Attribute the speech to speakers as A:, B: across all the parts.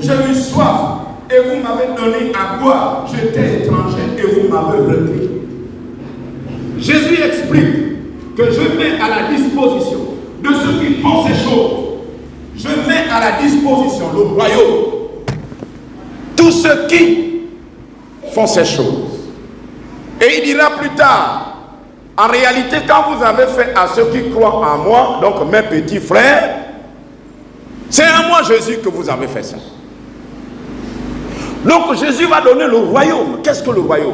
A: j'ai eu soif et vous m'avez donné à boire. J'étais étranger et vous m'avez repris. Jésus explique que je mets à la disposition de ceux qui font ces choses. Je mets à la disposition le royaume. Tous ceux qui font ces choses. Et il dira plus tard, en réalité, quand vous avez fait à ceux qui croient en moi, donc mes petits frères, c'est à moi Jésus que vous avez fait ça. Donc Jésus va donner le royaume. Qu'est-ce que le royaume?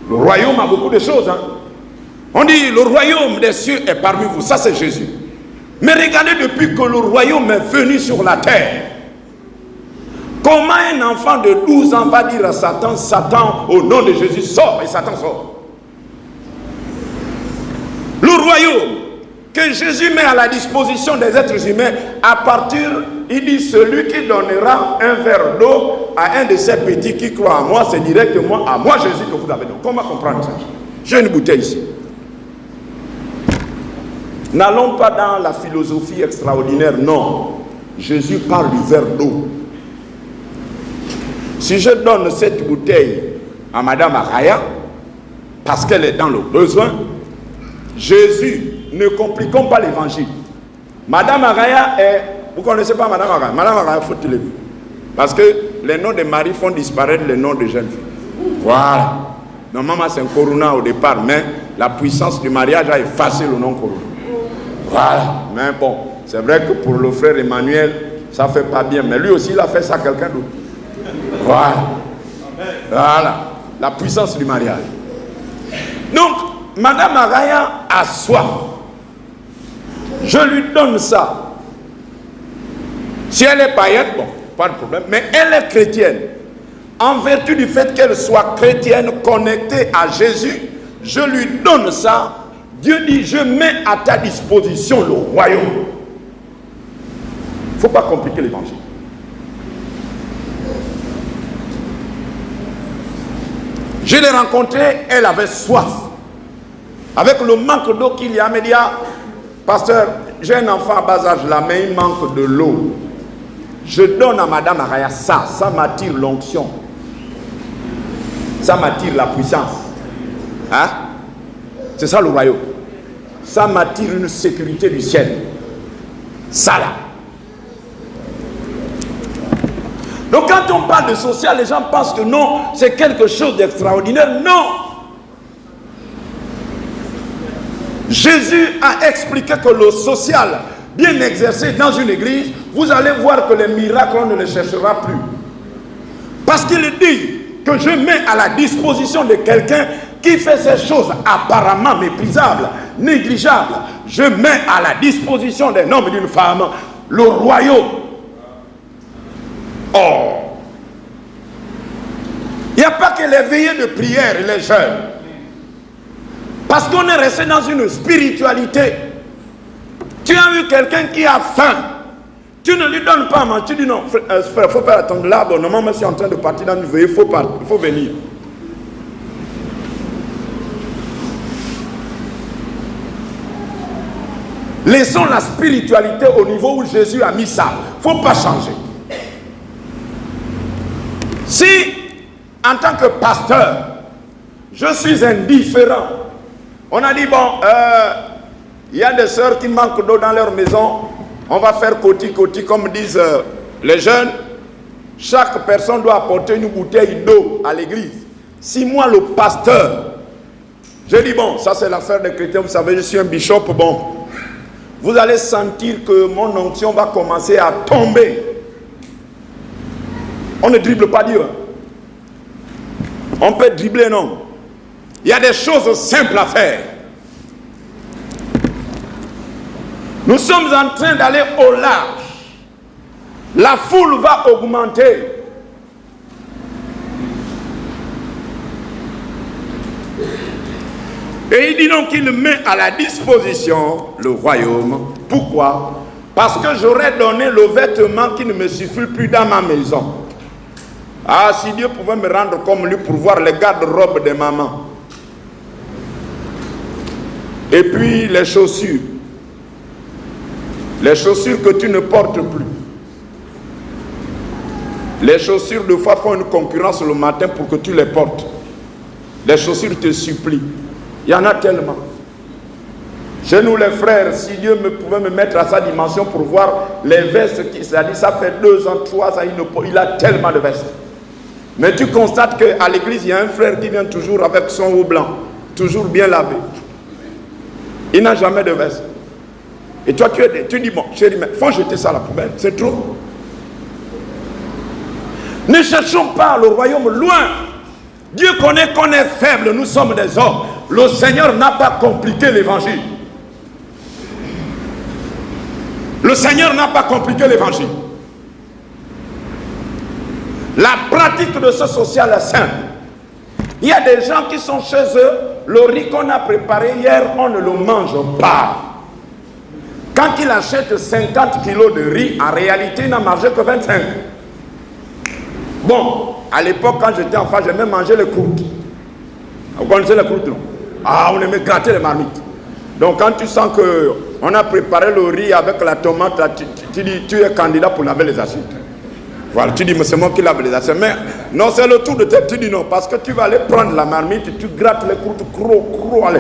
A: Le royaume a beaucoup de choses. On dit le royaume des cieux est parmi vous. Ça c'est Jésus. Mais regardez depuis que le royaume est venu sur la terre. Comment un enfant de 12 ans va dire à Satan, Satan au nom de Jésus sort, et Satan sort. Le royaume que Jésus met à la disposition des êtres humains, à partir, il dit, celui qui donnera un verre d'eau à un de ces petits qui croient en moi, c'est directement à moi Jésus que vous avez donné. Comment comprendre ça? J'ai une bouteille ici. N'allons pas dans la philosophie extraordinaire, non. Jésus parle du verre d'eau. Si je donne cette bouteille à Madame Araya, parce qu'elle est dans le besoin, Jésus, ne compliquons pas l'évangile. Madame Araya est... Vous ne connaissez pas Madame Araya? Madame Araya, il faut te le dire. Parce que les noms de maris font disparaître les noms de jeunes filles. Voilà. Normalement, c'est un corona au départ, mais la puissance du mariage a effacé le nom corona. Voilà. Mais bon, c'est vrai que pour le frère Emmanuel, ça ne fait pas bien. Mais lui aussi, il a fait ça à quelqu'un d'autre. Voilà. Voilà. La puissance du mariage. Donc, Madame Araya a soif. Je lui donne ça. Si elle est païenne, bon, pas de problème. Mais elle est chrétienne. En vertu du fait qu'elle soit chrétienne, connectée à Jésus, je lui donne ça. Dieu dit, je mets à ta disposition le royaume. Il ne faut pas compliquer l'évangile. Je l'ai rencontrée, elle avait soif. Avec le manque d'eau qu'il y a, elle me dit, ah, pasteur, j'ai un enfant à bas âge là, mais il manque de l'eau. Je donne à Madame Araya ça, ça m'attire l'onction. Ça m'attire la puissance. Hein? C'est ça le royaume. Ça m'attire une sécurité du ciel. Ça là. Donc quand on parle de social, les gens pensent que non, c'est quelque chose d'extraordinaire. Non. Jésus a expliqué que le social, bien exercé dans une église, vous allez voir que les miracles, on ne les cherchera plus. Parce qu'il dit que je mets à la disposition de quelqu'un qui fait ces choses apparemment méprisables, négligeables. Je mets à la disposition d'un homme et d'une femme le royaume. Or, il n'y a pas que les veillées de prière et les jeûnes. Parce qu'on est resté dans une spiritualité. Tu as vu quelqu'un qui a faim. Tu ne lui donnes pas à manger. Tu dis non, frère, il faut faire attendre là. Bon, normalement, je suis en train de partir dans une veillée. Il faut venir. Laissons la spiritualité au niveau où Jésus a mis ça. Il ne faut pas changer. Si, en tant que pasteur, je suis indifférent, on a dit, bon, il y a des sœurs qui manquent d'eau dans leur maison, on va faire côté, comme disent les jeunes, chaque personne doit apporter une bouteille d'eau à l'église. Si moi, le pasteur, je dis, bon, ça c'est l'affaire des chrétiens, vous savez, je suis un bishop, bon, vous allez sentir que mon onction va commencer à tomber. On ne dribble pas Dieu. On peut dribbler, non. Il y a des choses simples à faire. Nous sommes en train d'aller au large. La foule va augmenter. Et il dit donc qu'il met à la disposition le royaume. Pourquoi? Parce que j'aurais donné le vêtement qui ne me suffit plus dans ma maison. Ah, si Dieu pouvait me rendre comme lui pour voir les garde-robes des mamans. Et puis les chaussures. Les chaussures que tu ne portes plus. Les chaussures de foi font une concurrence le matin pour que tu les portes. Les chaussures te supplient. Il y en a tellement. Chez nous les frères, si Dieu pouvait me mettre à sa dimension pour voir les vestes, ça fait 2 ans, 3 ans, il a tellement de vestes. Mais tu constates qu'à l'église, il y a un frère qui vient toujours avec son haut blanc, toujours bien lavé. Il n'a jamais de veste. Et toi, tu dis, bon, chérie, mais il faut jeter ça à la poubelle, c'est trop. Ne cherchons pas le royaume loin. Dieu connaît qu'on est faible, nous sommes des hommes. Le Seigneur n'a pas compliqué l'évangile. Le Seigneur n'a pas compliqué l'évangile. La pratique de ce social est simple. Il y a des gens qui sont chez eux, le riz qu'on a préparé hier, on ne le mange pas. Quand il achète 50 kilos de riz, en réalité, il n'a mangé que 25. Bon, à l'époque, quand j'étais enfant, j'aimais manger les croûtes. Vous connaissez les croûtes, non? Ah, on aimait gratter les marmites. Donc, quand tu sens qu'on a préparé le riz avec la tomate, là, tu dis, tu es candidat pour laver les assiettes. Voilà, tu dis, mais c'est moi qui lave les assiettes. Mais non, c'est le tour de tête. Tu dis non, parce que tu vas aller prendre la marmite, tu grattes les croûtes, crocs, allez.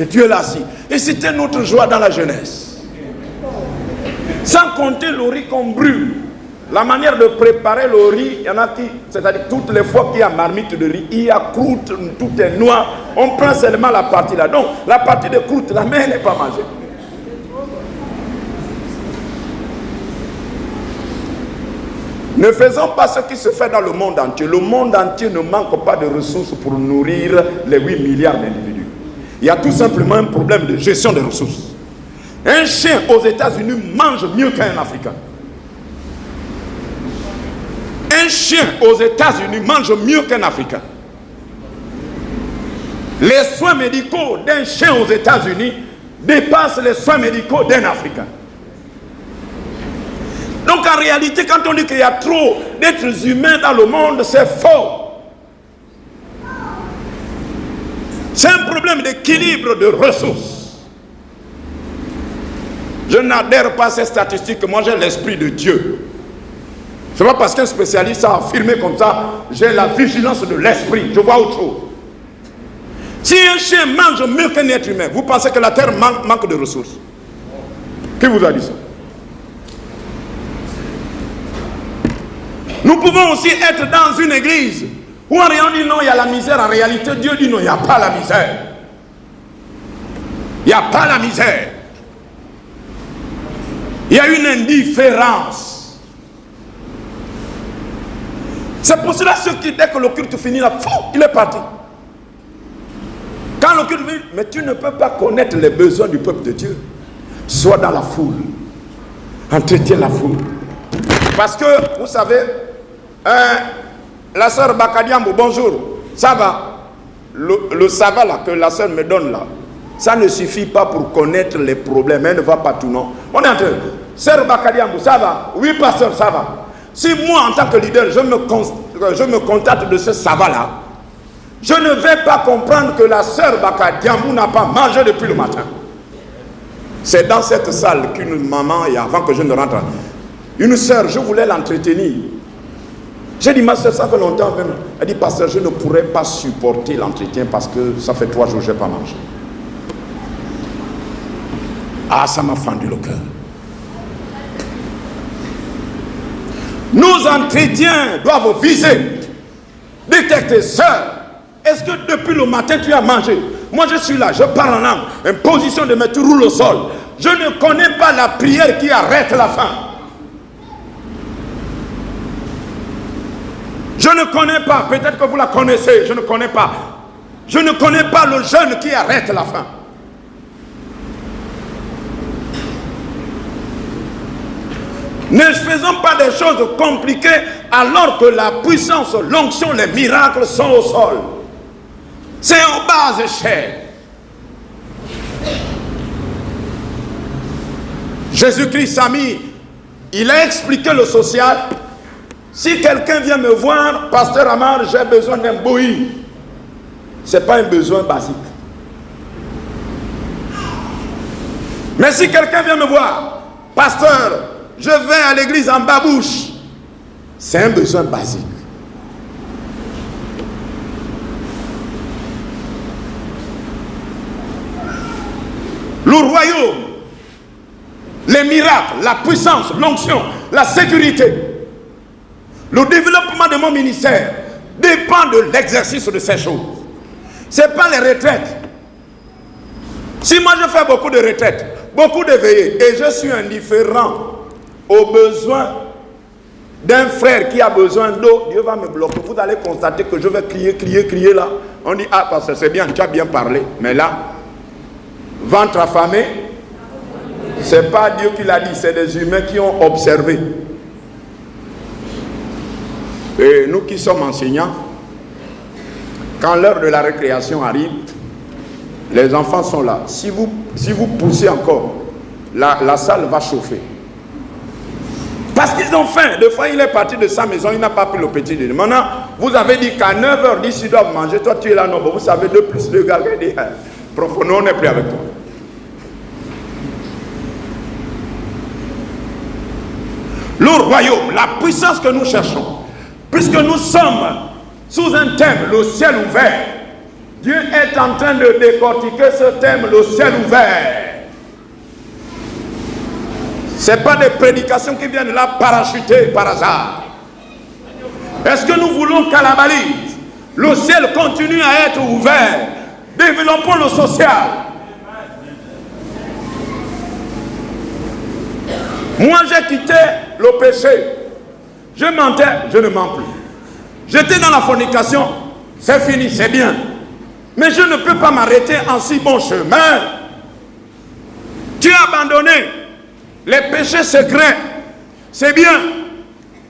A: Et tu es là assis. Et c'était notre joie dans la jeunesse. Sans compter le riz qu'on brûle. La manière de préparer le riz, il y en a qui, c'est-à-dire toutes les fois qu'il y a marmite de riz, il y a croûte, tout est noir, on prend seulement la partie là. Donc, la partie de croûte, la main n'est pas mangée. Ne faisons pas ce qui se fait dans le monde entier. Le monde entier ne manque pas de ressources pour nourrir les 8 milliards d'individus. Il y a tout simplement un problème de gestion des ressources. Un chien aux États-Unis mange mieux qu'un Africain. Un chien aux États-Unis mange mieux qu'un Africain. Les soins médicaux d'un chien aux États-Unis dépassent les soins médicaux d'un Africain. Donc en réalité, quand on dit qu'il y a trop d'êtres humains dans le monde, c'est faux. C'est un problème d'équilibre de ressources. Je n'adhère pas à ces statistiques. Moi, j'ai l'esprit de Dieu. Ce n'est pas parce qu'un spécialiste a affirmé comme ça, j'ai la vigilance de l'esprit. Je vois autre chose. Si un chien mange mieux qu'un être humain, vous pensez que la terre manque de ressources? Qui vous a dit ça? Nous pouvons aussi être dans une église où on dit non, il y a la misère. En réalité, Dieu dit non, il n'y a pas la misère. Il n'y a pas la misère. Il y a une indifférence. C'est pour cela ceux qui, dès que le culte finit, là, il est parti. Quand le culte finit, mais tu ne peux pas connaître les besoins du peuple de Dieu. Sois dans la foule. Entretiens la foule. Parce que, vous savez, la sœur Bakadiambo, bonjour, ça va. Le ça va là, que la sœur me donne là, ça ne suffit pas pour connaître les problèmes. Elle ne va pas tout, non. On est en train. Sœur Bakadiambo, ça va. Oui, pasteur, ça va. Si moi, en tant que leader, je me contacte de ce ça va là, je ne vais pas comprendre que la sœur Bakadiambo n'a pas mangé depuis le matin. C'est dans cette salle qu'une maman, et avant que je ne rentre, une sœur, je voulais l'entretenir. J'ai dit, ma sœur, ça fait longtemps. Elle dit, pasteur, je ne pourrais pas supporter l'entretien parce que ça fait 3 jours que je n'ai pas mangé. Ah, ça m'a fendu le cœur. Nos entretiens doivent viser, détecter, sœur, est-ce que depuis le matin tu as mangé? Moi je suis là, je parle en langue, en position de mettre roule au sol. Je ne connais pas la prière qui arrête la faim. Je ne connais pas, peut-être que vous la connaissez, je ne connais pas. Je ne connais pas le jeûne qui arrête la faim. Ne faisons pas des choses compliquées alors que la puissance, l'onction, les miracles sont au sol. C'est en bas échelle. Jésus-Christ a mis, il a expliqué le social. Si quelqu'un vient me voir, pasteur Amar, j'ai besoin d'un boï. Ce n'est pas un besoin basique. Mais si quelqu'un vient me voir, pasteur, je vais à l'église en babouche, C'est un besoin basique. Le royaume, les miracles, la puissance, l'onction, la sécurité, le développement de mon ministère dépend de l'exercice de ces choses. Ce n'est pas les retraites. Si moi je fais beaucoup de retraites, beaucoup de veillées, et je suis indifférent aux besoins d'un frère qui a besoin d'eau, Dieu va me bloquer. Vous allez constater que je vais crier là. On dit, ah, parce que c'est bien, tu as bien parlé. Mais là, ventre affamé, c'est pas Dieu qui l'a dit, c'est des humains qui ont observé. Et nous qui sommes enseignants, quand l'heure de la récréation arrive, les enfants sont là. Si vous poussez encore, la salle va chauffer. Parce qu'ils ont faim. Des fois, il est parti de sa maison, il n'a pas pris le petit déjeuner. Maintenant, vous avez dit qu'à 9h10, ils doivent manger. Toi, tu es là, non, bon, vous savez, 2 plus 2 gars, il dit, profond, on n'est plus avec toi. Le royaume, la puissance que nous cherchons, puisque nous sommes sous un thème, le ciel ouvert, Dieu est en train de décortiquer ce thème, le ciel ouvert. Ce n'est pas des prédications qui viennent là parachuter par hasard. Est-ce que nous voulons qu'à la balise, le ciel continue à être ouvert? Développons le social. Moi, j'ai quitté le péché. Je mentais, je ne mens plus. J'étais dans la fornication, c'est fini, c'est bien. Mais je ne peux pas m'arrêter en si bon chemin. Tu as abandonné les péchés secrets, c'est bien.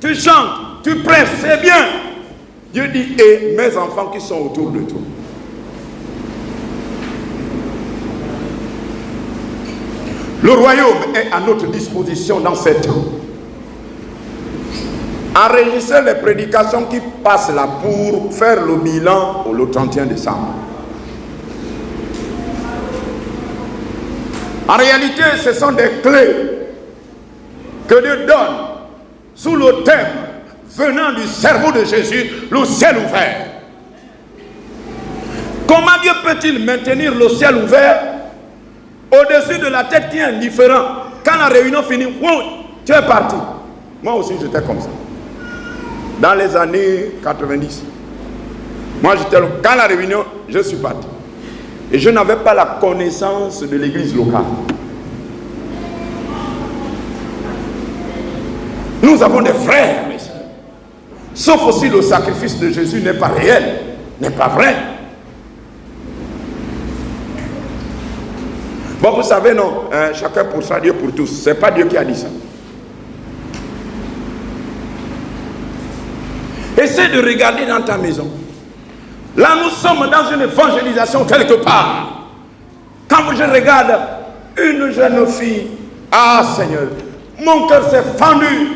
A: Tu chantes, tu prêches, c'est bien. Dieu dit, et mes enfants qui sont autour de toi. Le royaume est à notre disposition dans ces temps. Enregistrez les prédications qui passent là pour faire le bilan le 31 décembre. En réalité, ce sont des clés que Dieu donne sous le thème venant du cerveau de Jésus, le ciel ouvert. Comment Dieu peut-il maintenir le ciel ouvert au-dessus de la tête qui est indifférent? Quand la réunion finit, wow, tu es parti. Moi aussi j'étais comme ça. Dans les années 90. Moi j'étais là. Quand la réunion, je suis parti. Et je n'avais pas la connaissance de l'église locale. Nous avons des frères, messieurs. Sauf aussi le sacrifice de Jésus n'est pas réel, n'est pas vrai. Bon, vous savez, non, chacun pour soi, Dieu pour tous. Ce n'est pas Dieu qui a dit ça. Essaie de regarder dans ta maison. Là, nous sommes dans une évangélisation quelque part. Quand je regarde une jeune fille, ah Seigneur, mon cœur s'est fendu.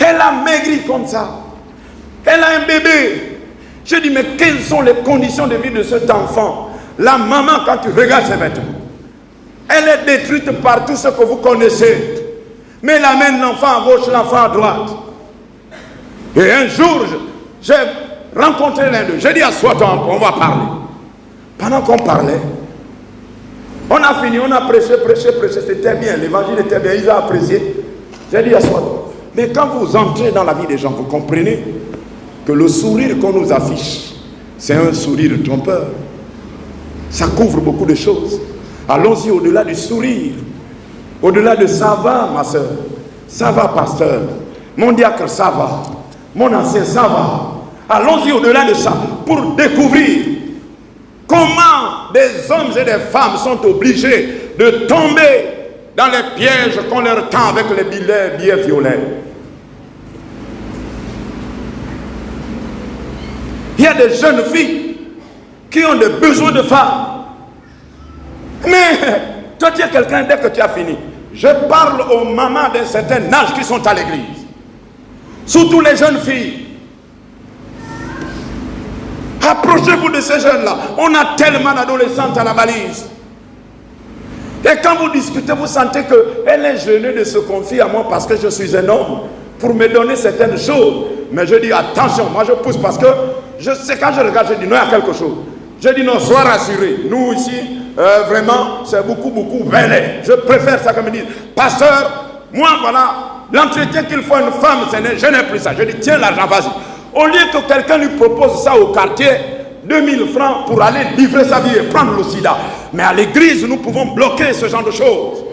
A: Elle a maigri comme ça. Elle a un bébé. Je dis, mais quelles sont les conditions de vie de cet enfant? La maman, quand tu regardes ses vêtements, elle est détruite par tout ce que vous connaissez. Mais elle amène l'enfant à gauche, l'enfant à droite. Et un jour, j'ai rencontré l'un d'eux. J'ai dit, assois-toi, on va parler. Pendant qu'on parlait, on a fini, on a prêché. C'était bien, l'évangile était bien, ils ont apprécié. J'ai dit, assois-toi. Mais quand vous entrez dans la vie des gens, vous comprenez que le sourire qu'on nous affiche, c'est un sourire trompeur. Ça couvre beaucoup de choses. Allons-y au-delà du sourire. Au-delà de ça va, ma soeur. Ça va, pasteur. Mon diacre, ça va. Mon ancien, ça va. Allons-y au-delà de ça pour découvrir comment des hommes et des femmes sont obligés de tomber dans les pièges qu'on leur tend avec les billets violets. Il y a des jeunes filles qui ont des besoins de femmes. Mais toi, tu es quelqu'un, dès que tu as fini, je parle aux mamans d'un certain âge qui sont à l'église. Surtout les jeunes filles. Approchez-vous de ces jeunes-là. On a tellement d'adolescentes à la balise. Et quand vous discutez, vous sentez qu'elle est gênée de se confier à moi parce que je suis un homme. pour me donner certaines choses. Mais je dis attention, moi je pousse parce que je sais quand je regarde, je dis non, il y a quelque chose. Je dis non, sois rassuré. Nous ici, vraiment, c'est beaucoup. Venez. Je préfère ça comme ils disent. Pasteur, moi voilà, l'entretien qu'il faut à une femme, je n'ai plus ça. Je dis tiens l'argent, vas-y. Au lieu que quelqu'un lui propose ça au quartier, 2000 francs pour aller livrer sa vie et prendre le sida. Mais à l'église, nous pouvons bloquer ce genre de choses.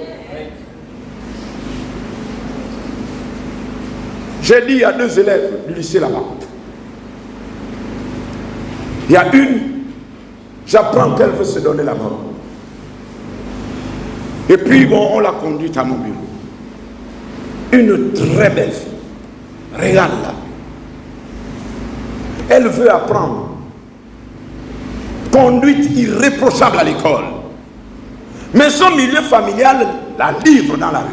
A: J'ai dit à 2 élèves du lycée là-bas. Il y a une, j'apprends qu'elle veut se donner la mort. Et puis bon, on l'a conduite à mon bureau. Une très belle fille. Regarde-la. Elle veut apprendre. Conduite irréprochable à l'école. Mais son milieu familial la livre dans la rue.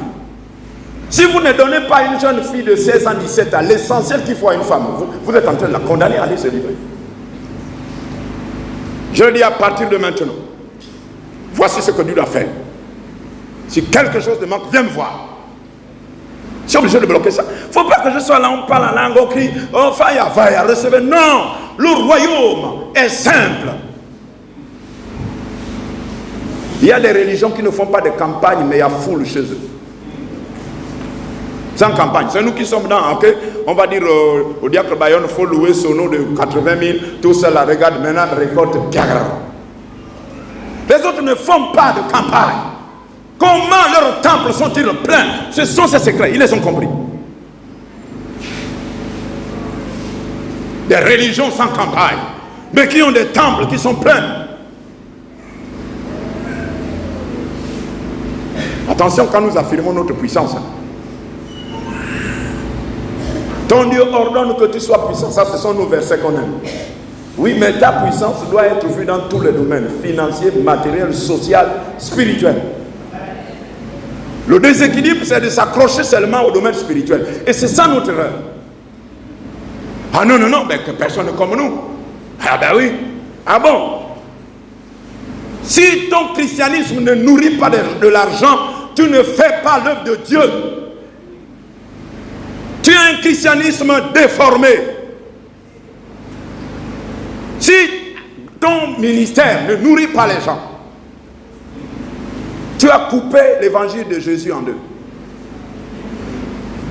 A: Si vous ne donnez pas une jeune fille de 16 ans, 17 ans, l'essentiel qu'il faut à une femme, vous êtes en train de la condamner à aller se livrer. Je dis à partir de maintenant, voici ce que Dieu doit faire. Si quelque chose de manque, viens me voir. Je suis obligé de bloquer ça. Il ne faut pas que je sois là, on parle en langue, on crie, oh, faya, recevez. Non, le royaume est simple. Il y a des religions qui ne font pas de campagne, mais il y a foule chez eux. Sans campagne. C'est nous qui sommes dans, ok? On va dire au diacre Bayonne, il faut louer son nom de 80 000. Tout ça, la regarde maintenant, récolte. Les autres ne font pas de campagne. Comment leurs temples sont-ils pleins? Ce sont ces secrets, ils les ont compris. Des religions sans campagne, mais qui ont des temples qui sont pleins. Attention quand nous affirmons notre puissance. Ton Dieu ordonne que tu sois puissant. Ça, ce sont nos versets qu'on aime. Oui, mais ta puissance doit être vue dans tous les domaines. Financier, matériel, social, spirituel. Le déséquilibre, c'est de s'accrocher seulement au domaine spirituel. Et c'est ça notre erreur. Ah non, ben, que personne comme nous. Ah ben oui. Ah bon? Si ton christianisme ne nourrit pas de l'argent, tu ne fais pas l'œuvre de Dieu. Tu as un christianisme déformé. Si ton ministère ne nourrit pas les gens, tu as coupé l'évangile de Jésus en deux.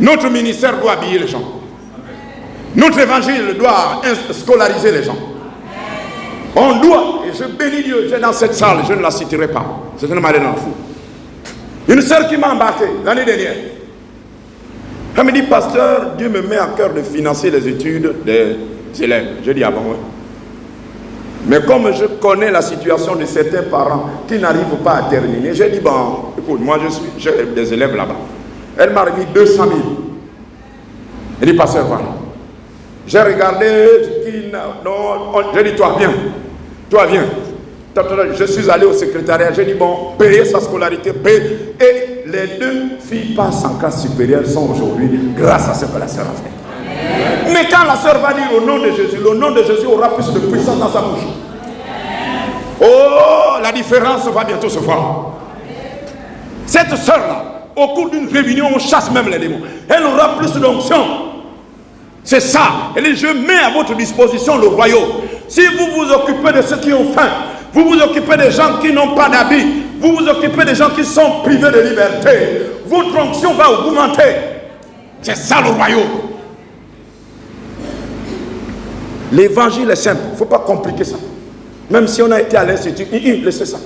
A: Notre ministère doit habiller les gens. Notre évangile doit scolariser les gens. On doit, et je bénis Dieu, j'ai dans cette salle, je ne la citerai pas. C'est une malade en fou. Une sœur qui m'a embarqué l'année dernière. Elle me dit, pasteur, Dieu me met à cœur de financer les études des élèves. Je dis, ah bon, oui. Mais comme je connais la situation de certains parents qui n'arrivent pas à terminer, j'ai dit, bon, écoute, moi j'ai des élèves là-bas. Elle m'a remis 200 000. Elle dit, pasteur, voilà. J'ai regardé, j'ai dit, toi viens. Je suis allé au secrétariat, j'ai dit, bon, payer sa scolarité, payer. Et les 2 filles passent en classe supérieure sont aujourd'hui grâce à ce que la sœur a fait. Mais quand la sœur va dire au nom de Jésus, le nom de Jésus aura plus de puissance dans sa bouche. Oh, la différence va bientôt se voir. Cette sœur-là, au cours d'une réunion, on chasse même les démons. Elle aura plus d'onction. C'est ça. Elle dit, je mets à votre disposition le royaume. Si vous vous occupez de ceux qui ont faim, vous vous occupez des gens qui n'ont pas d'habits, vous vous occupez des gens qui sont privés de liberté, votre onction va augmenter. C'est ça le royaume. L'évangile est simple, il ne faut pas compliquer ça. Même si on a été à l'institut, laissez ça.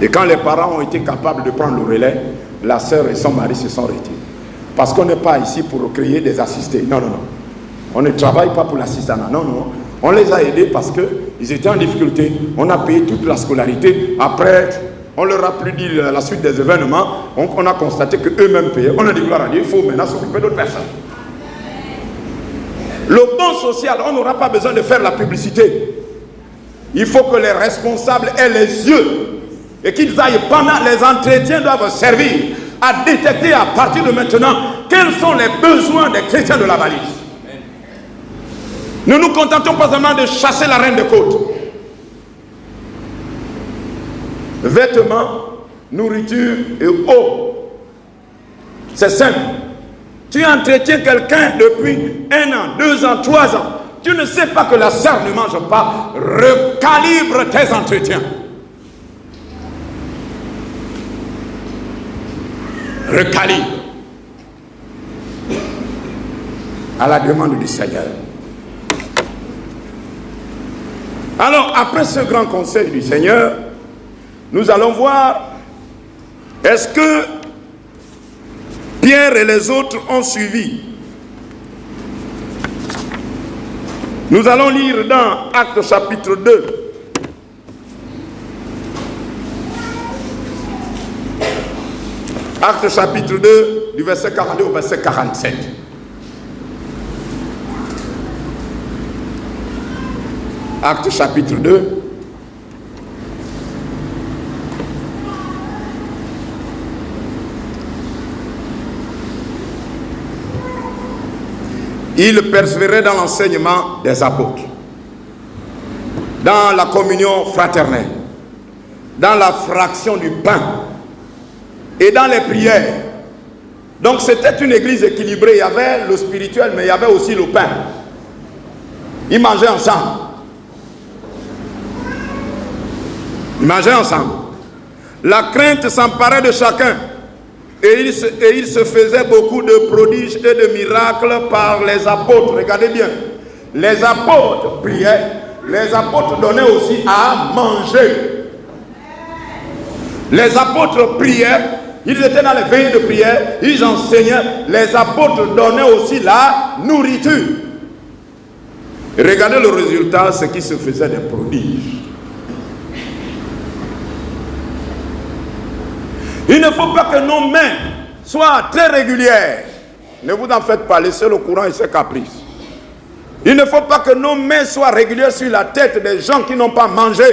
A: Et quand les parents ont été capables de prendre le relais, la sœur et son mari se sont retirés. Parce qu'on n'est pas ici pour créer des assistés. Non. On ne travaille pas pour l'assistanat. Non. On les a aidés parce qu'ils étaient en difficulté. On a payé toute la scolarité. Après, on leur a plus dit la suite des événements. On a constaté qu'eux-mêmes payaient. On a dit gloire à Dieu, il faut maintenant s'occuper d'autres personnes. Le bon social, on n'aura pas besoin de faire la publicité. Il faut que les responsables aient les yeux et qu'ils aillent pendant les entretiens, doivent servir à détecter à partir de maintenant quels sont les besoins des chrétiens de la valise. Ne nous contentons pas seulement de chasser la reine des côtes. vêtements, nourriture et eau. C'est simple. Tu entretiens quelqu'un depuis 1 an, 2 ans, 3 ans. Tu ne sais pas que la sœur ne mange pas. Recalibre tes entretiens. Recalibre. À la demande du Seigneur. Alors, après ce grand conseil du Seigneur, nous allons voir, est-ce que Pierre et les autres ont suivi? Nous allons lire dans Actes chapitre 2. Actes chapitre 2, du verset 42 au verset 47. Actes chapitre 2. Il persévérait dans l'enseignement des apôtres, dans la communion fraternelle, dans la fraction du pain et dans les prières. Donc c'était une église équilibrée. Il y avait le spirituel, mais il y avait aussi le pain. Ils mangeaient ensemble. Ils mangeaient ensemble. La crainte s'emparait de chacun. Et il se faisait beaucoup de prodiges et de miracles par les apôtres. Regardez bien. Les apôtres priaient. Les apôtres donnaient aussi à manger. Les apôtres priaient. Ils étaient dans les veillées de prière. Ils enseignaient. Les apôtres donnaient aussi la nourriture. Et regardez le résultat, ce qui se faisait des prodiges. Il ne faut pas que nos mains soient très régulières. Ne vous en faites pas, laissez le courant et ses caprices. Il ne faut pas que nos mains soient régulières sur la tête des gens qui n'ont pas mangé.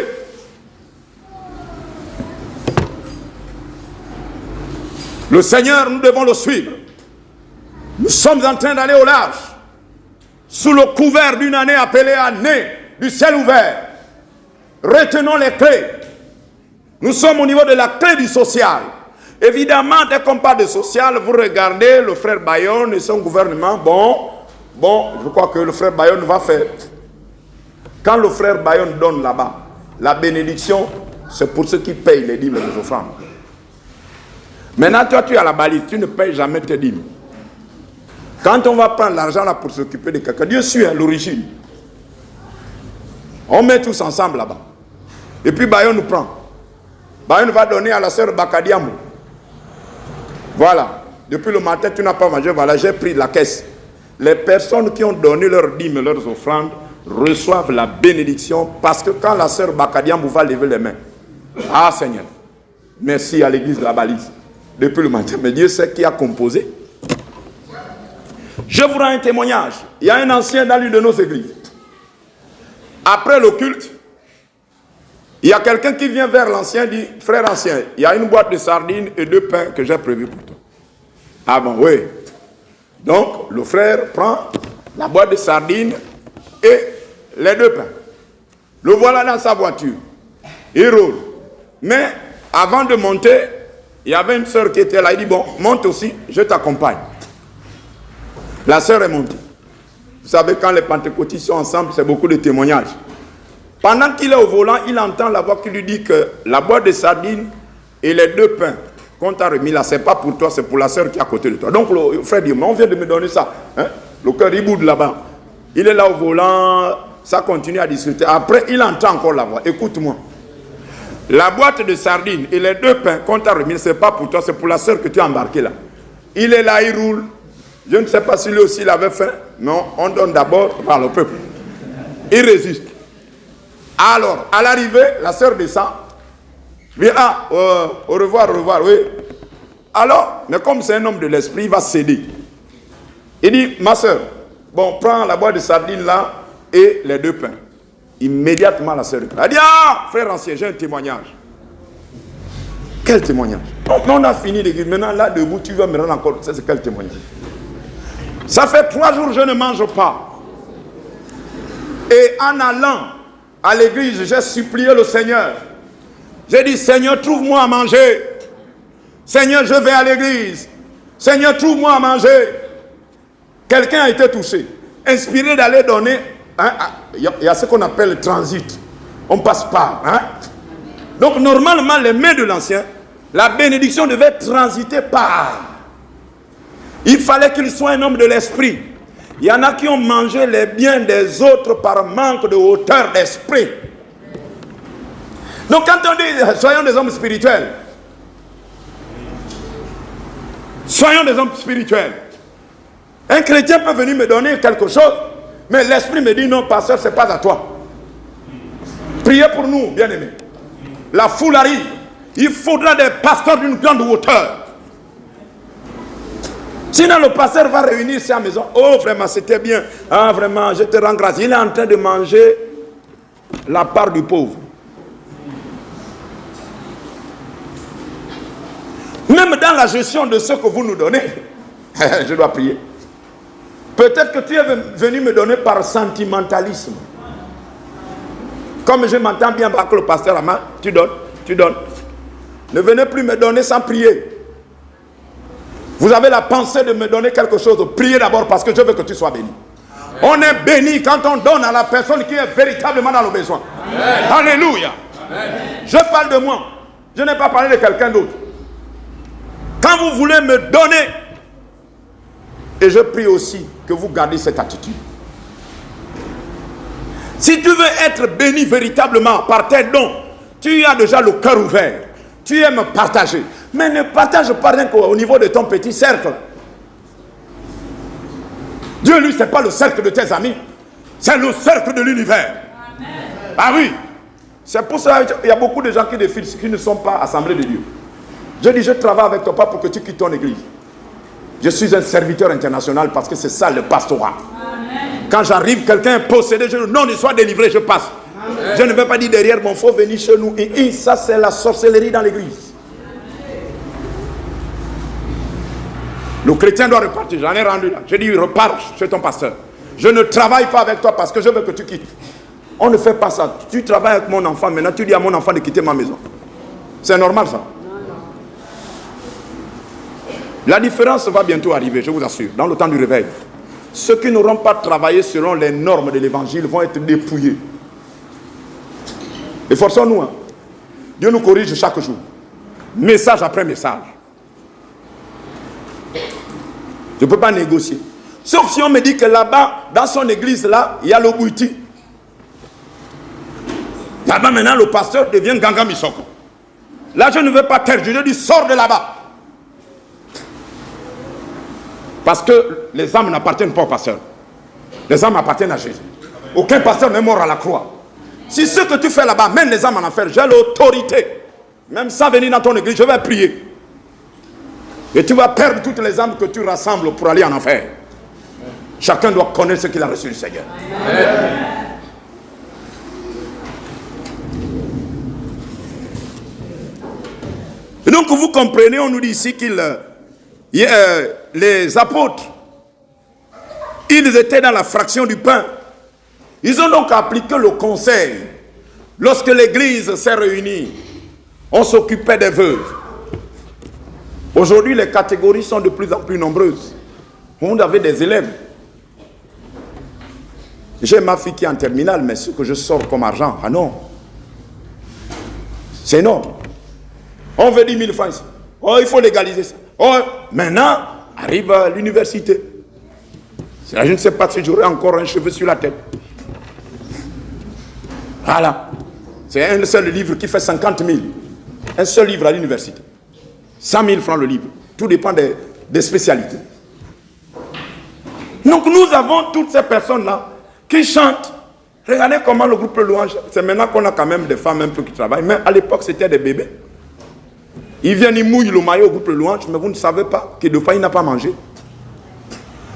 A: Le Seigneur, nous devons le suivre. Nous sommes en train d'aller au large, sous le couvert d'une année appelée année du ciel ouvert. Retenons les clés. Nous sommes au niveau de la clé du social. Évidemment, dès qu'on parle de social, vous regardez le frère Bayonne et son gouvernement. Bon, je crois que le frère Bayonne va faire. Quand le frère Bayonne donne là-bas, la bénédiction, c'est pour ceux qui payent les dîmes et les offrandes. Maintenant, toi, tu es à la balise, tu ne payes jamais tes dîmes. Quand on va prendre l'argent là pour s'occuper de quelqu'un, Dieu suit l'origine. On met tous ensemble là-bas. Et puis Bayonne nous prend. Bayonne va donner à la sœur Bakadiamou. Voilà. Depuis le matin, tu n'as pas mangé. Voilà, j'ai pris la caisse. Les personnes qui ont donné leurs dîmes, leurs offrandes, reçoivent la bénédiction parce que quand la sœur Bakadiamou va lever les mains, ah Seigneur, merci à l'église de la balise. Depuis le matin, mais Dieu sait qui a composé. Je vous rends un témoignage. Il y a un ancien dans l'une de nos églises. Après le culte, il y a quelqu'un qui vient vers l'ancien, dit, frère ancien, il y a une boîte de sardines et 2 pains que j'ai prévu pour toi. Ah bon, oui. Donc, le frère prend la boîte de sardines et les 2 pains. Le voilà dans sa voiture. Il roule. Mais, avant de monter, il y avait une sœur qui était là. Il dit, bon, monte aussi, je t'accompagne. La sœur est montée. Vous savez, quand les pentecôtistes sont ensemble, c'est beaucoup de témoignages. Pendant qu'il est au volant, il entend la voix qui lui dit que la boîte de sardines et les 2 pains qu'on t'a remis là, c'est pas pour toi, c'est pour la sœur qui est à côté de toi. Donc le frère dit, mais on vient de me donner ça. Hein? Le cœur, il boude là-bas. Il est là au volant, ça continue à discuter. Après, il entend encore la voix. Écoute-moi. La boîte de sardines et les 2 pains qu'on t'a remis, c'est pas pour toi, c'est pour la sœur que tu as embarquée là. Il est là, il roule. Je ne sais pas si lui aussi il avait faim. Non, on donne d'abord par le peuple. Il résiste. Alors, à l'arrivée, la sœur descend. Bien, au revoir, oui. Alors, mais comme c'est un homme de l'esprit, il va céder. Il dit, ma sœur, bon, prends la boîte de sardines là et les 2 pains. Immédiatement, la sœur elle dit, ah, frère ancien, j'ai un témoignage. Quel témoignage? On a fini l'église. Maintenant, là, debout, tu vas me rendre encore. C'est quel témoignage? Ça fait 3 jours que je ne mange pas. Et en allant à l'église, j'ai supplié le Seigneur J'ai dit, Seigneur, trouve-moi à manger. Seigneur, je vais à l'église. Seigneur, trouve-moi à manger. Quelqu'un a été touché, inspiré d'aller donner. Il y a ce qu'on appelle le transit. On passe par. Donc, normalement, les mains de l'ancien, la bénédiction devait transiter par. Il fallait qu'il soit un homme de l'esprit. Il y en a qui ont mangé les biens des autres par manque de hauteur d'esprit. Donc, quand on dit soyons des hommes spirituels, soyons des hommes spirituels. Un chrétien peut venir me donner quelque chose, mais l'esprit me dit non, pasteur, ce n'est pas à toi. Priez pour nous, bien-aimés. La foule arrive. Il faudra des pasteurs d'une grande hauteur. Sinon, le pasteur va réunir sa maison. Oh, vraiment, c'était bien. Ah, vraiment, je te rends grâce. Il est en train de manger la part du pauvre. Même dans la gestion de ce que vous nous donnez, je dois prier. Peut-être que tu es venu me donner par sentimentalisme. Comme je m'entends bien avec le pasteur Ama, tu donnes. Ne venez plus me donner sans prier. Vous avez la pensée de me donner quelque chose. Priez d'abord parce que je veux que tu sois béni. Amen. On est béni quand on donne à la personne qui est véritablement dans le besoin. Amen. Alléluia. Amen. Je parle de moi. Je n'ai pas parlé de quelqu'un d'autre. Quand vous voulez me donner, et je prie aussi que vous gardez cette attitude. Si tu veux être béni véritablement par tes dons, tu as déjà le cœur ouvert. Tu aimes partager. Mais ne partage pas rien qu'au niveau de ton petit cercle. Dieu, lui, ce n'est pas le cercle de tes amis. C'est le cercle de l'univers. Ah oui. C'est pour ça qu'il y a beaucoup de gens qui défilent, qui ne sont pas assemblés de Dieu. Je dis, je travaille avec toi, pas pour que tu quittes ton église. Je suis un serviteur international parce que c'est ça le pastorat. Amen. Quand j'arrive, quelqu'un est possédé, je dis non, il soit délivré, je passe. Amen. Je ne vais pas dire derrière, bon, il faut venir chez nous. Et ça, c'est la sorcellerie dans l'église. Le chrétien doit repartir, j'en ai rendu là. Je dis, repars chez ton pasteur. Je ne travaille pas avec toi parce que je veux que tu quittes. On ne fait pas ça. Tu travailles avec mon enfant, maintenant tu dis à mon enfant de quitter ma maison. C'est normal ça. La différence va bientôt arriver, je vous assure, dans le temps du réveil. Ceux qui n'auront pas travaillé selon les normes de l'évangile vont être dépouillés. Efforçons-nous. Hein. Dieu nous corrige chaque jour. Message après message. Je ne peux pas négocier. Sauf si on me dit que là-bas, dans son église, là, il y a le bouti. Là-bas, maintenant, le pasteur devient Ganga Misoko. Là, je ne veux pas taire. Je dis, sors de là-bas. Parce que les âmes n'appartiennent pas au pasteur. Les âmes appartiennent à Jésus. Aucun pasteur n'est mort à la croix. Si ce que tu fais là-bas mène les âmes en enfer, j'ai l'autorité. Même sans venir dans ton église, je vais prier. Et tu vas perdre toutes les âmes que tu rassembles pour aller en enfer. Chacun doit connaître ce qu'il a reçu du Seigneur. Amen. Et donc vous comprenez, on nous dit ici qu'il... les apôtres, ils étaient dans la fraction du pain. Ils ont donc appliqué le conseil. Lorsque l'église s'est réunie, on s'occupait des veuves. Aujourd'hui, les catégories sont de plus en plus nombreuses. On avait des élèves. J'ai ma fille qui est en terminale, mais ce que je sors comme argent, ah non. C'est énorme. On veut 10 000 francs ici. Oh, il faut légaliser ça. Oh, maintenant, arrive à l'université. Je ne sais pas si j'aurai encore un cheveu sur la tête. Voilà. C'est un seul livre qui fait 50 000. Un seul livre à l'université. 100 000 francs le livre. Tout dépend des spécialités. Donc nous avons toutes ces personnes-là qui chantent. Regardez comment le groupe Louange, c'est maintenant qu'on a quand même des femmes un peu qui travaillent. Mais à l'époque, c'était des bébés. Ils viennent, ils mouillent le maillot au groupe Louange, mais vous ne savez pas que de fois il n'a pas mangé.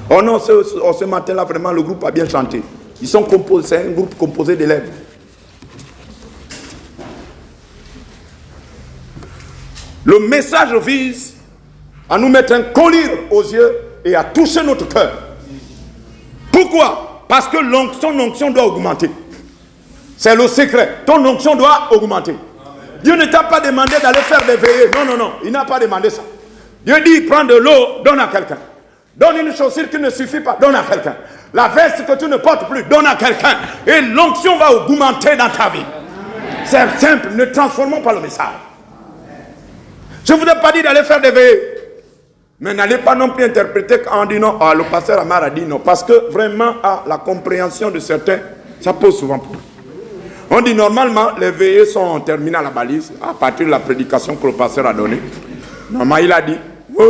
A: Oh non, ce matin-là, vraiment, le groupe a bien chanté. Ils sont composés, c'est un groupe composé d'élèves. Le message vise à nous mettre un collier aux yeux et à toucher notre cœur. Pourquoi? Parce que ton onction doit augmenter. C'est le secret. Ton onction doit augmenter. Dieu ne t'a pas demandé d'aller faire des veillées. Non, non, non. Il n'a pas demandé ça. Dieu dit, prends de l'eau, donne à quelqu'un. Donne une chaussure qui ne suffit pas, donne à quelqu'un. La veste que tu ne portes plus, donne à quelqu'un. Et l'onction va augmenter dans ta vie. C'est simple, ne transformons pas le message. Je ne vous ai pas dit d'aller faire des veillées. Mais n'allez pas non plus interpréter en disant, ah, le pasteur Amar a dit non. Parce que vraiment, la compréhension de certains, ça pose souvent problème. On dit normalement, les veillées sont terminées à la balise, à partir de la prédication que le pasteur a donnée. Normalement, il a dit, oui.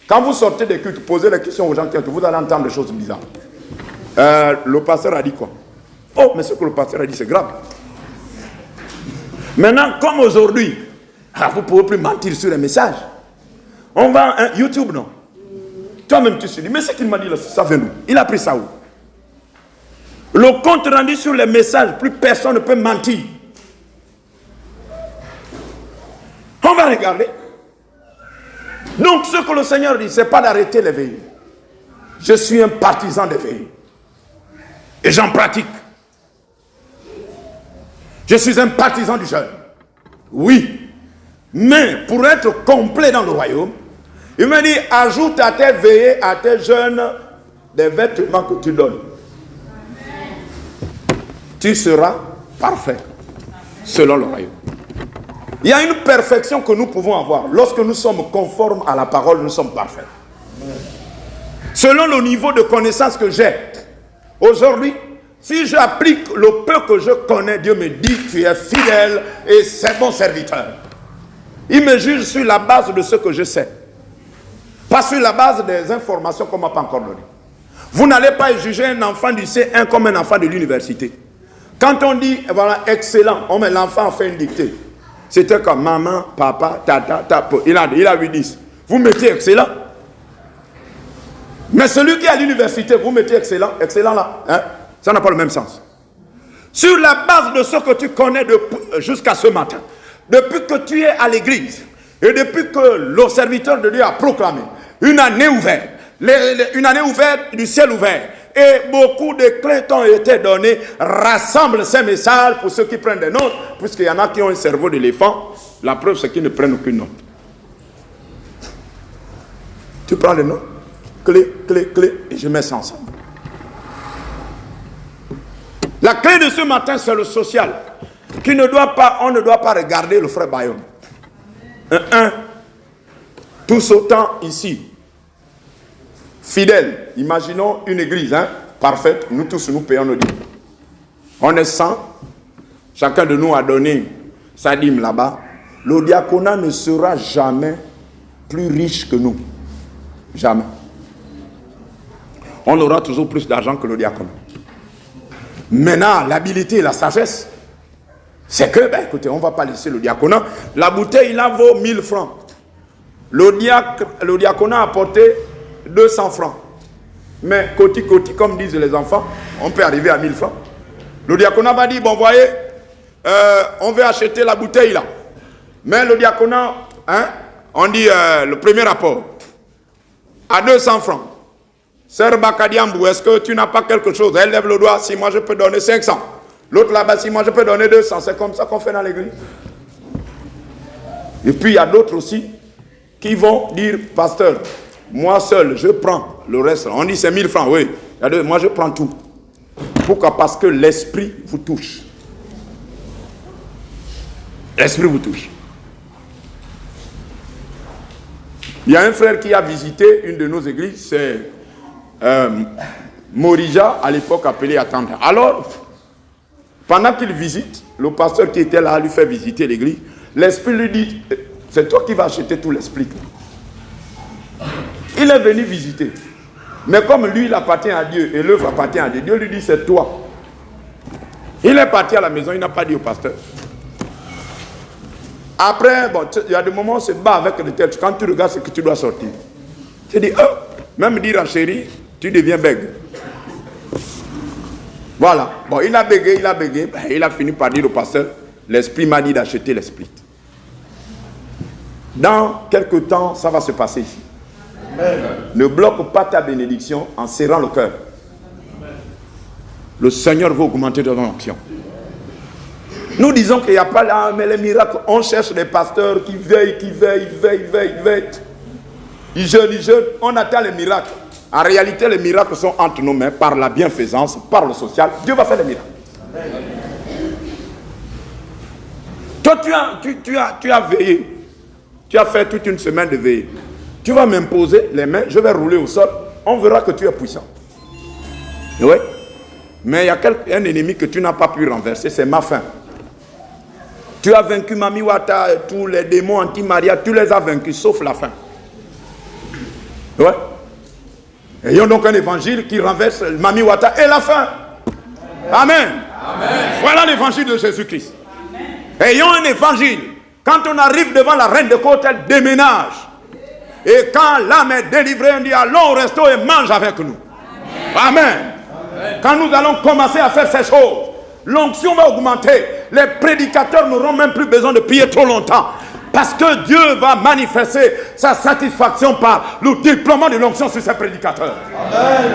A: Quand vous sortez des cultes, posez les questions aux gens qui vous allez entendre des choses bizarres. Le pasteur a dit quoi? Oh, mais ce que le pasteur a dit, c'est grave. Maintenant, comme aujourd'hui, vous ne pouvez plus mentir sur les messages. On va à YouTube, non? Toi-même, tu te dis, mais ce qu'il m'a dit là, ça vient d'où? Il a pris ça où? Le compte rendu sur les messages, plus personne ne peut mentir. On va regarder. Donc, ce que le Seigneur dit, ce n'est pas d'arrêter les veillées. Je suis un partisan des veillées. Et j'en pratique. Je suis un partisan du jeûne. Oui. Mais pour être complet dans le royaume, il me dit, ajoute à tes veillées, à tes jeûnes, des vêtements que tu donnes. Tu seras parfait, selon le royaume. Il y a une perfection que nous pouvons avoir. Lorsque nous sommes conformes à la parole, nous sommes parfaits. Selon le niveau de connaissance que j'ai, aujourd'hui, si j'applique le peu que je connais, Dieu me dit, tu es fidèle et c'est bon serviteur. Il me juge sur la base de ce que je sais. Pas sur la base des informations qu'on ne m'a pas encore données. Vous n'allez pas juger un enfant du C1 comme un enfant de l'université. Quand on dit, voilà, excellent, on met l'enfant en fait une dictée. C'était comme maman, papa, tata, tapo. Il a 8-10. Vous mettez excellent. Mais celui qui est à l'université, vous mettez excellent. Excellent là. Hein? Ça n'a pas le même sens. Sur la base de ce que tu connais jusqu'à ce matin, depuis que tu es à l'église, et depuis que le serviteur de Dieu a proclamé une année ouverte, une année ouverte du ciel ouvert, et beaucoup de clés t'ont été données, rassemble ces messages pour ceux qui prennent des notes, puisqu'il y en a qui ont un cerveau d'éléphant. La preuve, c'est qu'ils ne prennent aucune note. Tu prends les notes, clé, et je mets ça ensemble. La clé de ce matin, c'est le social. On ne doit pas regarder le frère Bayonne. Tous autant ici, fidèles. Imaginons une église, parfaite. Nous tous, nous payons nos dîmes. On est 100. Chacun de nous a donné sa dîme là-bas. Le diaconat ne sera jamais plus riche que nous. Jamais. On aura toujours plus d'argent que le diaconat. Maintenant, l'habilité et la sagesse, c'est que, écoutez, on ne va pas laisser le diaconat. La bouteille, là, vaut 1000 francs. Le diaconat a apporté 200 francs. Mais, côté, comme disent les enfants, on peut arriver à 1000 francs. Le diaconat va dire, bon, voyez, on veut acheter la bouteille, là. Mais le diaconat, on dit, le premier rapport, à 200 francs. Sœur Bakadiambou, est-ce que tu n'as pas quelque chose? Elle lève le doigt, si moi je peux donner 500. L'autre là-bas, si moi je peux donner 200. C'est comme ça qu'on fait dans l'église. Et puis il y a d'autres aussi qui vont dire, pasteur, moi seul, je prends le reste. On dit c'est 1000 francs, oui. Moi je prends tout. Pourquoi? Parce que l'esprit vous touche. L'esprit vous touche. Il y a un frère qui a visité une de nos églises, c'est Morija, à l'époque appelé Attendre. Alors, pendant qu'il visite, le pasteur qui était là lui fait visiter l'église. L'esprit lui dit, c'est toi qui vas acheter tout l'esprit. Il est venu visiter. Mais comme lui, il appartient à Dieu et l'œuvre appartient à Dieu, Dieu lui dit, c'est toi. Il est parti à la maison, il n'a pas dit au pasteur. Après, bon, il y a des moments où on se bat avec le tête. Quand tu regardes ce que tu dois sortir, tu dis, oh, même dire à chérie, tu deviens bègue. Voilà. Bon, il a bégayé, il a fini par dire au pasteur, l'esprit m'a dit d'acheter l'esprit. Dans quelque temps, ça va se passer ici. Amen. Ne bloque pas ta bénédiction en serrant le cœur. Le Seigneur va augmenter ton onction. Nous disons qu'il n'y a pas là, mais les miracles, on cherche des pasteurs qui veillent. Ils jeûnent, on attend les miracles. En réalité, les miracles sont entre nos mains par la bienfaisance, par le social. Dieu va faire les miracles. Toi, tu as veillé. Tu as fait toute une semaine de veillée. Tu vas m'imposer les mains, je vais rouler au sol. On verra que tu es puissant. Oui. Mais il y a un ennemi que tu n'as pas pu renverser, c'est ma faim. Tu as vaincu Mami Wata, tous les démons anti-Maria, tu les as vaincus, sauf la faim. Oui. Ayons donc un évangile qui renverse Mami Wata et la faim. Amen. Amen. Voilà l'évangile de Jésus-Christ. Ayons un évangile. Quand on arrive devant la reine de côte, elle déménage. Et quand l'âme est délivrée, on dit allons au resto et mange avec nous. Amen. Amen. Quand nous allons commencer à faire ces choses, l'onction va augmenter. Les prédicateurs n'auront même plus besoin de prier trop longtemps. Parce que Dieu va manifester sa satisfaction par le déploiement de l'onction sur ses prédicateurs. Amen.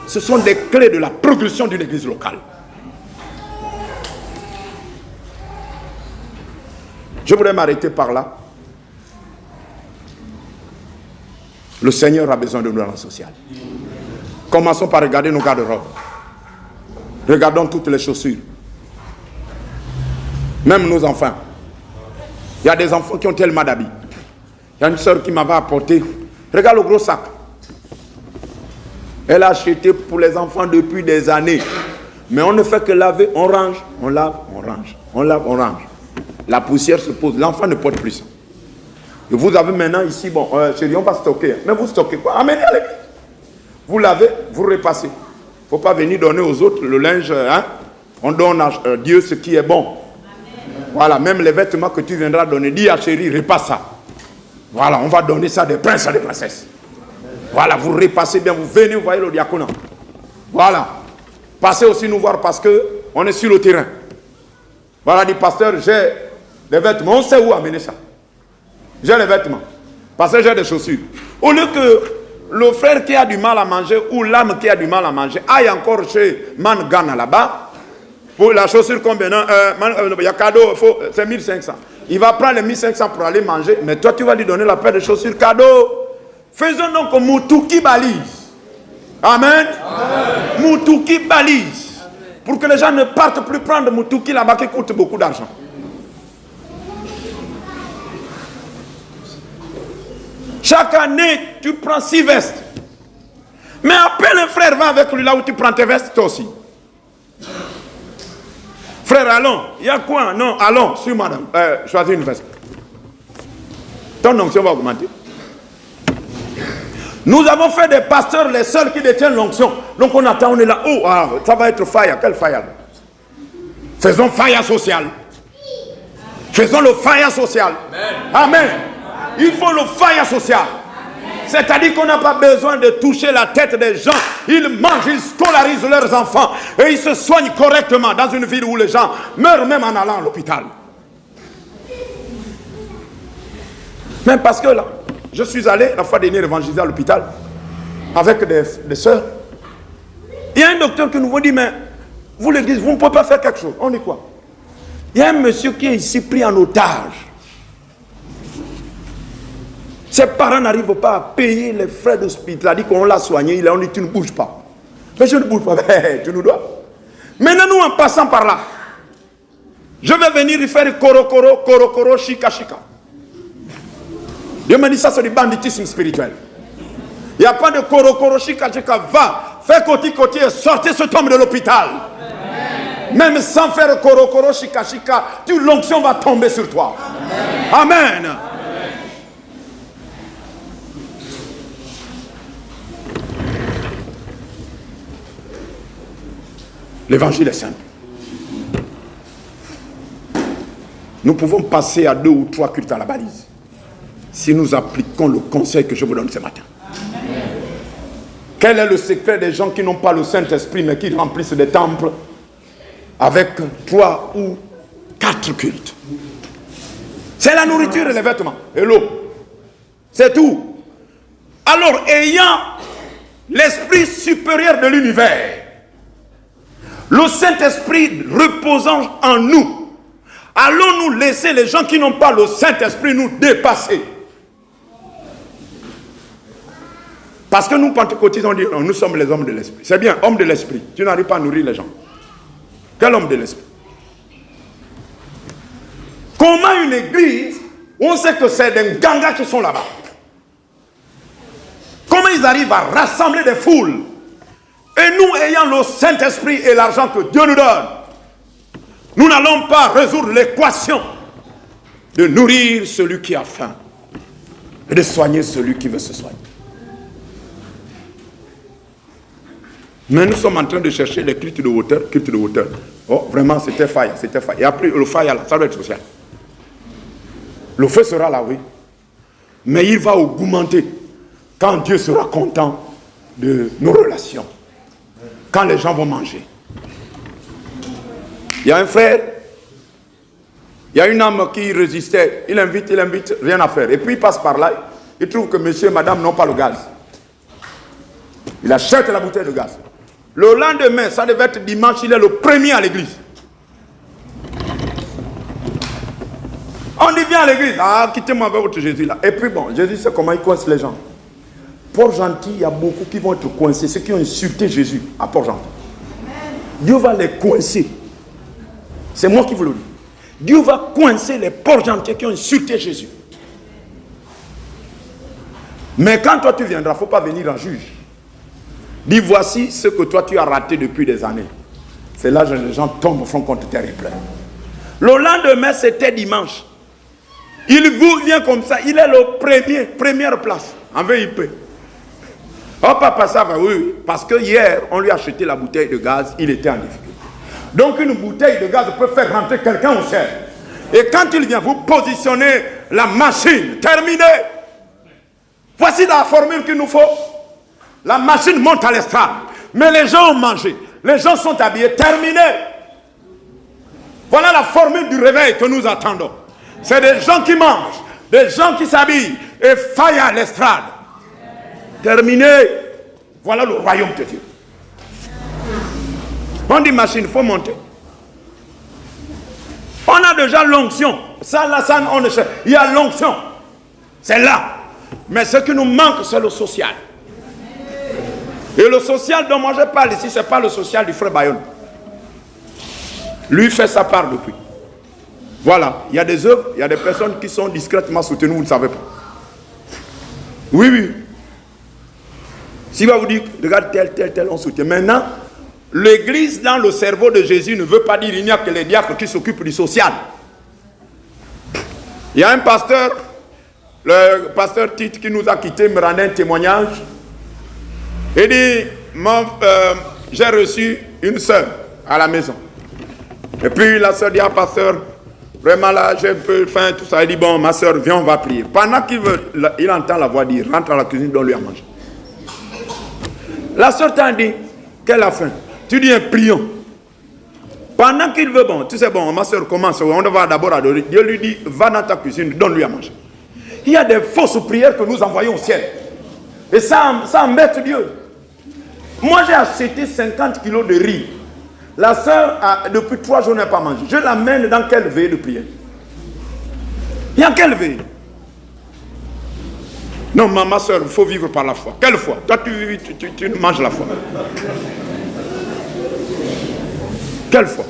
A: Ce sont des clés de la progression d'une église locale. Je voudrais m'arrêter par là. Le Seigneur a besoin de nous dans le social. Commençons par regarder nos garde-robes. Regardons toutes les chaussures. Même nos enfants. Il y a des enfants qui ont tellement d'habits. Il y a une soeur qui m'avait apporté. Regarde le gros sac. Elle a acheté pour les enfants depuis des années. Mais on ne fait que laver, on range, on lave, on range. On lave, on range. La poussière se pose. L'enfant ne porte plus ça. Et vous avez maintenant ici, bon, chérie, on va stocker. Mais vous stockez quoi? Amenez à l'église. Vous lavez, vous repassez. Il ne faut pas venir donner aux autres le linge. Hein? On donne à Dieu ce qui est bon. Amen. Voilà, même les vêtements que tu viendras donner, dis à chérie, repasse ça. Voilà, on va donner ça des princes à des princesses. Amen. Voilà, vous repassez bien, vous venez, vous voyez le diaconat. Voilà. Passez aussi nous voir parce qu'on est sur le terrain. Voilà, dit pasteur, j'ai des vêtements. On sait où amener ça. J'ai les vêtements. Parce que j'ai des chaussures. Au lieu que le frère qui a du mal à manger ou l'âme qui a du mal à manger aille encore chez Mangana là-bas. Pour la chaussure combien? Il y a cadeau, c'est 1500. Il va prendre les 1500 pour aller manger. Mais toi, tu vas lui donner la paire de chaussures cadeau. Faisons donc Moutouki balise. Amen. Amen. Moutouki balise. Pour que les gens ne partent plus prendre Moutouki là-bas qui coûte beaucoup d'argent. Chaque année, tu prends 6 vestes. Mais à peine un frère va avec lui là où tu prends tes vestes, toi aussi. Frère, allons. Il y a quoi? Non, allons, sur madame. Choisis une veste. Ton onction va augmenter. Nous avons fait des pasteurs les seuls qui détiennent l'onction. Donc on attend, on est là. Oh, ah, ça va être fire. Quel fire? Faisons fire social. Faisons le fire social. Amen. Amen. Il faut le fire social. C'est-à-dire qu'on n'a pas besoin de toucher la tête des gens. Ils mangent, ils scolarisent leurs enfants. Et ils se soignent correctement dans une ville où les gens meurent même en allant à l'hôpital. Même parce que là, je suis allé la fois dernière évangéliser à l'hôpital avec des soeurs. Il y a un docteur qui nous dit, mais vous l'église, vous ne pouvez pas faire quelque chose. On est quoi? Il y a un monsieur qui est ici pris en otage. Ses parents n'arrivent pas à payer les frais d'hospitalité. On l'a soigné, on dit tu ne bouges pas. Mais je ne bouge pas, tu nous dois. Maintenant nous en passant par là, je vais venir lui faire korokoro, shika. Dieu m'a dit ça c'est du banditisme spirituel. Il n'y a pas de korokoro, shika. Va, fais côté et sortez cet homme de l'hôpital. Même sans faire korokoro, shika, l'onction va tomber sur toi. Amen. L'évangile est simple. Nous pouvons passer à 2 ou 3 cultes à la balise si nous appliquons le conseil que je vous donne ce matin. Amen. Quel est le secret des gens qui n'ont pas le Saint-Esprit mais qui remplissent des temples avec 3 ou 4 cultes? C'est la nourriture et les vêtements et l'eau. C'est tout. Alors, ayant l'esprit supérieur de l'univers, le Saint-Esprit reposant en nous, Allons-nous laisser les gens qui n'ont pas le Saint-Esprit nous dépasser? Parce que nous, pentecôtistes, on dit non, nous sommes les hommes de l'esprit. C'est bien, homme de l'esprit. Tu n'arrives pas à nourrir les gens. Quel homme de l'esprit? Comment une église, on sait que c'est des gangas qui sont là-bas. Comment ils arrivent à rassembler des foules? Et nous, ayant le Saint-Esprit et l'argent que Dieu nous donne, nous n'allons pas résoudre l'équation de nourrir celui qui a faim et de soigner celui qui veut se soigner. Mais nous sommes en train de chercher les cultes de hauteur, Oh, vraiment, c'était faille, c'était faille. Et après, le faille, là, ça doit être social. Le feu sera là, oui. Mais il va augmenter quand Dieu sera content de nos relations. Quand les gens vont manger. Il y a un frère, il y a une âme qui résistait. Il invite, rien à faire. Et puis il passe par là, il trouve que monsieur et madame n'ont pas le gaz. Il achète la bouteille de gaz. Le lendemain, ça devait être dimanche, il est le premier à l'église. On dit viens à l'église. Ah, quittez-moi avec votre Jésus là. Et puis bon, Jésus sait comment il coince les gens. Port-Gentil, il y a beaucoup qui vont être coincés. Ceux qui ont insulté Jésus à Port-Gentil. Dieu va les coincer. C'est moi qui vous le dis. Dieu va coincer les Port-Gentil qui ont insulté Jésus. Mais quand toi tu viendras, il ne faut pas venir en juge. Dis voici ce que toi tu as raté depuis des années. C'est là que les gens tombent au front contre terrible. Le lendemain, c'était dimanche. Il vous vient comme ça, il est le première place en VIP. Oh papa, ça va, oui, parce que hier, on lui a acheté la bouteille de gaz, il était en difficulté. Donc une bouteille de gaz peut faire rentrer quelqu'un au ciel. Et quand il vient, vous positionnez la machine, terminé. Voici la formule qu'il nous faut. La machine monte à l'estrade. Mais les gens ont mangé. Les gens sont habillés. Terminé. Voilà la formule du réveil que nous attendons. C'est des gens qui mangent, des gens qui s'habillent et faillent à l'estrade. Terminé. Voilà le royaume de Dieu. On dit machine, il faut monter. On a déjà l'onction. Ça, là, ça, on ne sait. Il y a l'onction. C'est là. Mais ce qui nous manque, c'est le social. Et le social dont moi je parle ici, ce n'est pas le social du frère Bayonne. Lui fait sa part depuis. Voilà, il y a des œuvres, il y a des personnes qui sont discrètement soutenues, vous ne savez pas. Oui, oui. S'il va vous dire, regarde tel, on soutient. Maintenant, l'église dans le cerveau de Jésus ne veut pas dire qu'il n'y a que les diacres qui s'occupent du social. Il y a un pasteur, le pasteur Tite qui nous a quittés, me rendait un témoignage. Il dit, j'ai reçu une soeur à la maison. Et puis la soeur dit, ah pasteur, vraiment là, j'ai un peu faim, tout ça. Il dit, bon, ma soeur, viens, on va prier. Pendant il entend la voix dire, rentre à la cuisine, donne-lui à manger. La soeur t'a dit, qu'elle a faim. Tu dis, prions. Pendant qu'il veut, bon, tu sais, bon, ma soeur commence, on va d'abord adorer. Dieu lui dit, va dans ta cuisine, donne-lui à manger. Il y a des fausses prières que nous envoyons au ciel. Et ça embête Dieu. Moi, j'ai acheté 50 kilos de riz. La soeur, depuis 3 jours, n'a pas mangé. Je l'amène dans quelle veille de prière? Il y a quelle veille? Non, ma soeur, il faut vivre par la foi. Quelle foi? Toi, tu manges la foi. Quelle foi?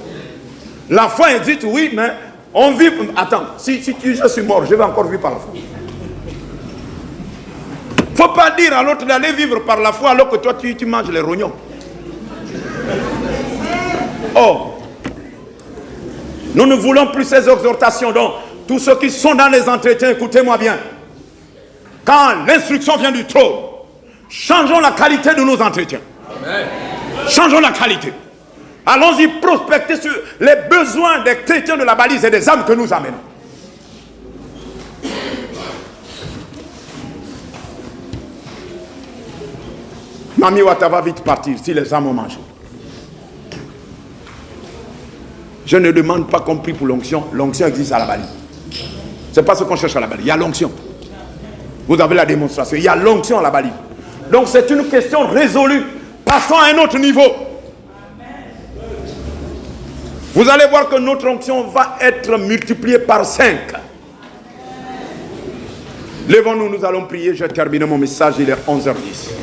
A: La foi existe, oui, mais on vit... Attends, si je suis mort, je vais encore vivre par la foi. Il ne faut pas dire à l'autre d'aller vivre par la foi alors que toi, tu manges les rognons. Oh, nous ne voulons plus ces exhortations. Donc, tous ceux qui sont dans les entretiens, écoutez-moi bien. Quand l'instruction vient du trône, changeons la qualité de nos entretiens. Amen. Changeons la qualité. Allons-y prospecter sur les besoins des chrétiens de la balise et des âmes que nous amenons. Mami Wata va vite partir si les âmes ont mangé. Je ne demande pas qu'on prie pour l'onction. L'onction existe à la balise. Ce n'est pas ce qu'on cherche à la balise. Il y a l'onction. Vous avez la démonstration. Il y a l'onction à la balise. Donc c'est une question résolue. Passons à un autre niveau. Vous allez voir que notre onction va être multipliée par 5. Lèvons-nous, nous allons prier. Je termine mon message, il est 11h10.